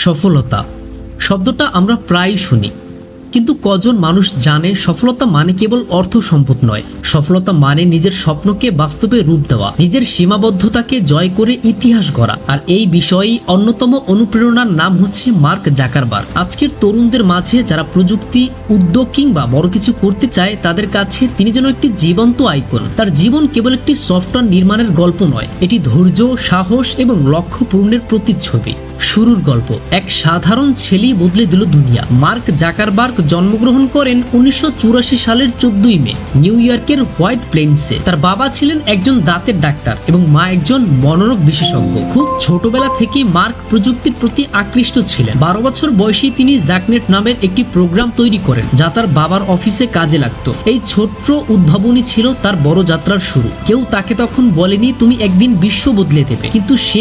সফলতা শব্দটা আমরা প্রায় শুনি, কিন্তু কজন মানুষ জানে সফলতা মানে কেবল অর্থ সম্পদ নয়। সফলতা মানে নিজের স্বপ্নকে বাস্তবে রূপ দেওয়া, নিজের সীমাবদ্ধতাকে জয় করে ইতিহাস গড়া। আর এই বিষয়েই অন্যতম অনুপ্রেরণার নাম হচ্ছে মার্ক জাকারবার্গ। আজকের তরুণদের মাঝে যারা প্রযুক্তি, উদ্যোগ কিংবা বড় কিছু করতে চায়, তাদের কাছে তিনি যেন একটি জীবন্ত আইকন। তার জীবন কেবল একটি সফটওয়্যার নির্মাণের গল্প নয়, এটি ধৈর্য, সাহস এবং লক্ষ্য পূরণের প্রতিচ্ছবি। শুরুর গল্প। এক সাধারণ ছেলেই বদলে দিল দুনিয়া। মার্ক জাকারবার্গ জন্মগ্রহণ করেন 1984 সালের 14 মে নিউ ইয়র্কের হোয়াইট প্লেন্সে। তার বাবা ছিলেন একজন দাঁতের ডাক্তার এবং মা একজন মনোরোগ বিশেষজ্ঞ। খুব ছোটবেলা থেকেই মার্ক প্রযুক্তির প্রতি আকৃষ্ট ছিলেন। 12 বছর বয়সেই তিনি জ্যাকনেট নামের একটি প্রোগ্রাম তৈরি করেন, যা তার বাবার অফিসে কাজে লাগত। এই ছোট্ট উদ্ভাবনী ছিল তার বড় যাত্রার শুরু। কেউ তাকে তখন বলেনি তুমি একদিন বিশ্ব বদলে দেবে, কিন্তু সে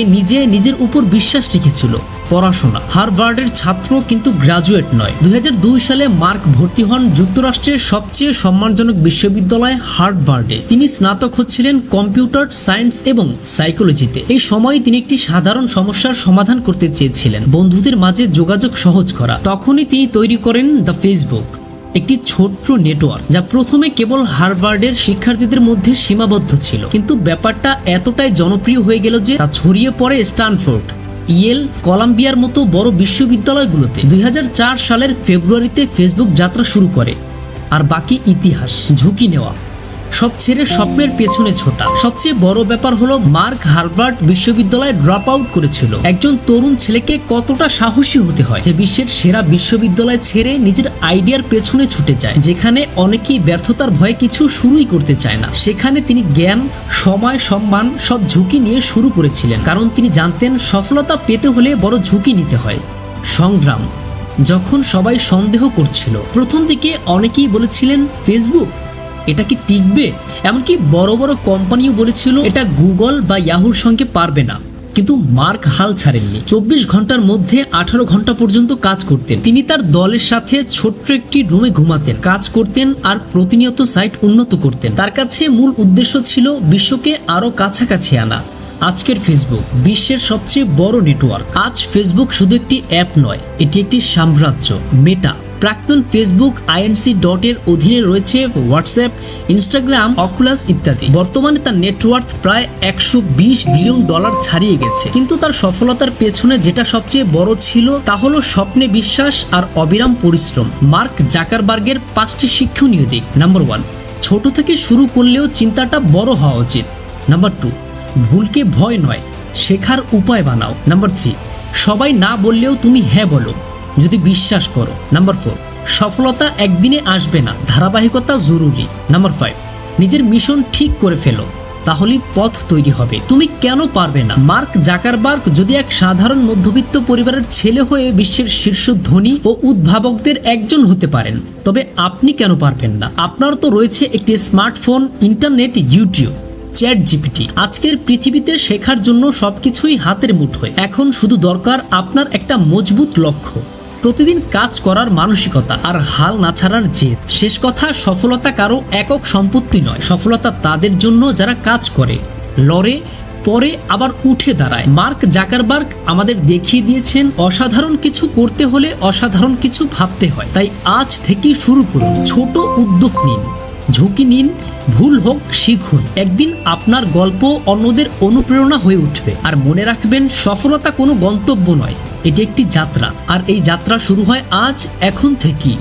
নিজের উপর বিশ্বাস রেখেছিল। পড়াশোনা। হার্ভার্ডের ছাত্র, কিন্তু গ্রাজুয়েট নয়। 2002 সালে মার্ক ভর্তি হন যুক্তরাষ্ট্রের সবচেয়ে সম্মানজনক বিশ্ববিদ্যালয় হার্ভার্ডে। তিনি স্নাতক হচ্ছিলেন কম্পিউটার সায়েন্স এবং সাইকোলজিতে। এই সময়ে তিনি একটি সাধারণ সমস্যার সমাধান করতে চেয়েছিলেন, বন্ধুদের মাঝে যোগাযোগ সহজ করা। তখনই তিনি তৈরি করেন দ্য ফেসবুক, একটি ছোট্ট নেটওয়ার্ক যা প্রথমে কেবল হার্ভার্ডের শিক্ষার্থীদের মধ্যে সীমাবদ্ধ ছিল, কিন্তু ব্যাপারটা এতটাই জনপ্রিয় হয়ে গেল যে তা ছড়িয়ে পড়ে স্ট্যানফোর্ড, ইয়েল, কলাম্বিয়ার মতো বড় বিশ্ববিদ্যালয়গুলোতে। 2004 সালের ফেব্রুয়ারিতে ফেসবুক যাত্রা শুরু করে, আর বাকি ইতিহাস। ঝুঁকি নেওয়া, সব ছেড়ে স্বপ্নের পেছনে ছোটা। সবচেয়ে বড় ব্যাপার হলো মার্ক হার্ভার্ড বিশ্ববিদ্যালয়ে ড্রপ আউট করেছিল। একজন তরুণ ছেলেকে কতটা সাহসী হতে হয় যে বিশ্বের সেরা বিশ্ববিদ্যালয় ছেড়ে নিজের আইডিয়ার পেছনে ছুটে যায়, যেখানে অনেকেই ব্যর্থতার ভয়ে কিছু শুরুই করতে চায় না। সেখানে তিনি জ্ঞান, সময়, সম্মান সব ঝুঁকি নিয়ে শুরু করেছিলেন, কারণ তিনি জানতেন সফলতা পেতে হলে বড় ঝুঁকি নিতে হয়। সংগ্রাম। যখন সবাই সন্দেহ করছিল, প্রথম দিকে অনেকেই বলেছিলেন ফেসবুক এটা কি টিকবে, এমনকি বড় বড় কোম্পানিও বলেছিল এটা গুগল বা ইয়াহুর সঙ্গে পারবে না। কিন্তু মার্ক হাল ছাড়েননি। 24 ঘন্টার মধ্যে 18 ঘন্টা পর্যন্ত কাজ করতেন। তিনি তার দলের সাথে ছোট্ট একটি রুমে ঘুমাতেন, কাজ করতেন আর প্রতিনিয়ত সাইট উন্নত করতেন। তার কাছে মূল উদ্দেশ্য ছিল বিশ্বকে আরো কাছাকাছি আনা। আজকের ফেসবুক বিশ্বের সবচেয়ে বড় নেটওয়ার্ক। আজ ফেসবুক শুধু একটি অ্যাপ নয়, এটি একটি সাম্রাজ্য। মেটা, প্রাক্তন ফেসবুক inc.এর অধীনে রয়েছে হোয়াটসঅ্যাপ, ইনস্টাগ্রাম, অকুলাস ইত্যাদি। বর্তমানে তার নেটওয়ার্থ প্রায় $120 বিলিয়ন ছাড়িয়ে গেছে। কিন্তু তার সফলতার পেছনে যেটা সবচেয়ে বড় ছিল তা হলো স্বপ্নে বিশ্বাস আর অবিরাম পরিশ্রম। মার্ক জাকারবার্গের 5টি শিক্ষণীয় দিক। নাম্বার 1, ছোট থেকে শুরু করলেও চিন্তাটা বড় হওয়া উচিত। নাম্বার 2, ভুলকে ভয় নয়, শেখার উপায় বানাও। নাম্বার 3, সবাই না বললেও তুমি হ্যাঁ বলো, যদি বিশ্বাস করো। নাম্বার 4, সফলতা একদিনে আসবে না, ধারাবাহিকতা জরুরি। নাম্বার 5, নিজের মিশন ঠিক করে ফেলো, তাহলেই পথ তৈরি হবে। তুমি কেন পারবে না? মার্ক জাকারবার্গ যদি এক সাধারণ মধ্যবিত্ত পরিবারের ছেলে হয়ে বিশ্বের শীর্ষ ধনী ও উদ্ভাবকদের একজন হতে পারেন, তবে আপনি কেন পারবেন না? আপনার তো রয়েছে একটি স্মার্টফোন, ইন্টারনেট, ইউটিউব, ChatGPT। আজকের পৃথিবীতে শেখার জন্য সবকিছুই হাতের মুঠোয়। এখন শুধু দরকার আপনার একটা মজবুত লক্ষ্য, প্রতিদিন কাজ করার মানসিকতা আর হাল না ছাড়ার জেদ। শেষ কথা, সফলতা কারো একক সম্পত্তি নয়। সফলতা তাদের জন্য যারা কাজ করে, লড়ে, পরে আবার উঠে দাঁড়ায়। মার্ক জাকারবার্গ আমাদের দেখিয়ে দিয়েছেন অসাধারণ কিছু করতে হলে অসাধারণ কিছু ভাবতে হয়। তাই আজ থেকেই শুরু করুন, ছোট উদ্যোগ নিন, ঝুঁকি নিন, ভুল হোক শিখুন। একদিন আপনার গল্প অন্যদের অনুপ্রেরণা হয়ে উঠবে। আর মনে রাখবেন, সফলতা কোনো গন্তব্য নয়, এটি একটি যাত্রা। আর এই যাত্রা শুরু হয় আজ, এখন থেকেই।